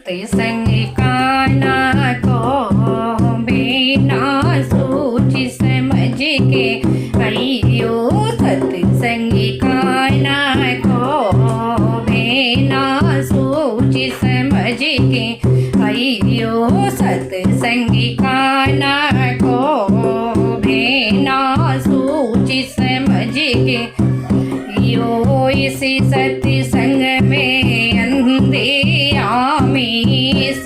सत्संग काना को बिना सोच समझ के अयो सत्संग काना को बिना सोच समझ के अयो सत्संग काना को बिना सोच समझ के यो इसी सत्संग में अंधे आमी इस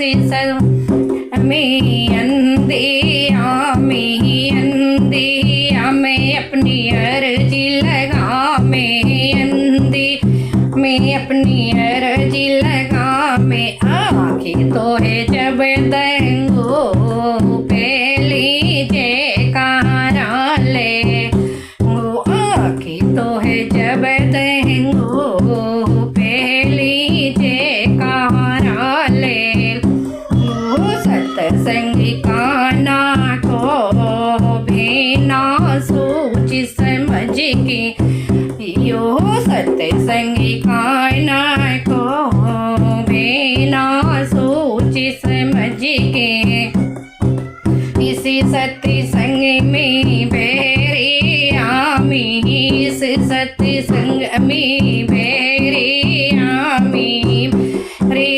में अंधे आमी अंधे में अपनी अर्जी लगा में अंधे में अपनी अर्जी लगा में आँखें तो है जब दंगो पहली जयकारा ले आँखें तो है जब दंगो पहली जयकारा ले सत्संग काना को बिना सोच समझ के यो सत्संग काना को बिना सोच समझ के इसी सत्संग में बेरे आमी इस सत्संग में बेरे आमी रे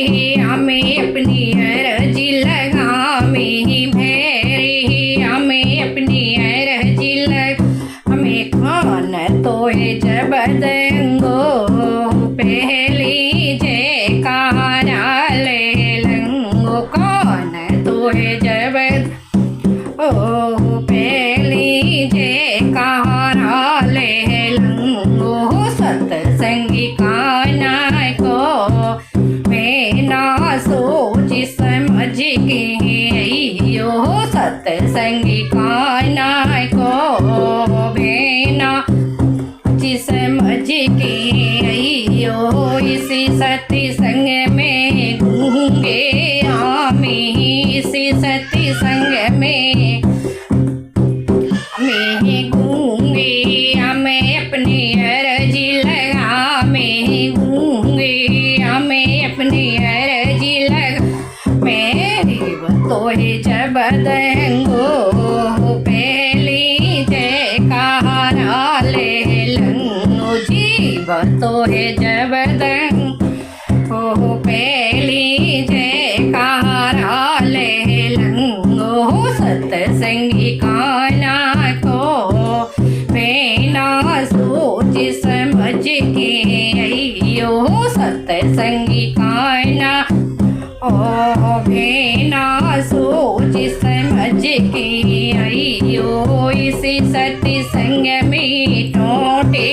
हमें अपनी अर्जी लगा में भेरे हमें अपनी अर्जी लगा हमें कौन तो है जब दंगो पहली जयकारा ले लंगो कौन तो है जब ओ पहली जयकारा ले लंगो सत्संग काना को बिना सोच समझ के अयो सत्संग काना को बिना समझ के अयो इसी सत्संग में गूंगे आमी इसी सत्संग में गूंगे हमें अपनी अर्जी लगा में गूंगे हमें अपनी अर्जी लगा मेरी तो है जब दंगो पहली जयकारा ले लंगो जीव तो है जब दंगो पहली जयकारा ले लंगो सत्संग काना को बिना सोच समझ के अयो सत्संग काना ओ बिना सोच समझ के अयो इसी सत्संग में टोटे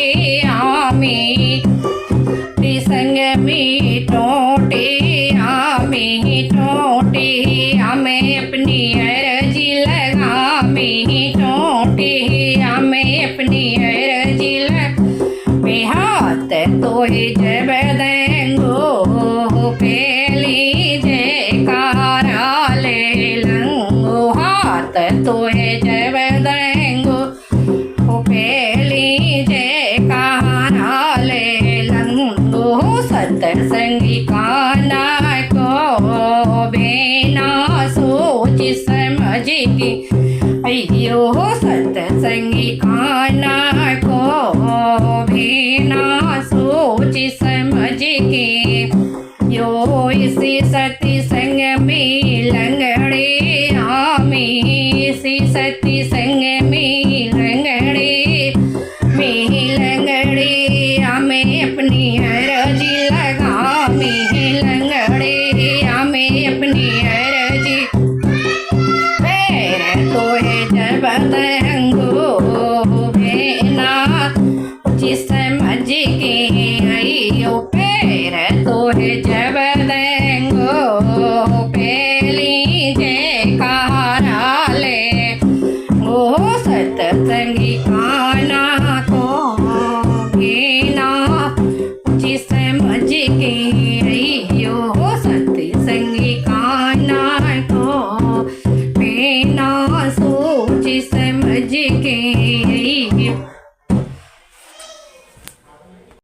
आमी संग में टोटे आमी टोटे हमें अपनी अर्जी लगा में टोटे हमें अपनी अर्जी लगा में हाथ तो है जब दंगो पहली जयकारा ले लंगो हाथ तो है जब दंगो पहली जयकारा ले लंगो सत्संग काना को बिना सोच समझ के अयो सत्संग काना को बिना सोच समझ के यो इसी सत्य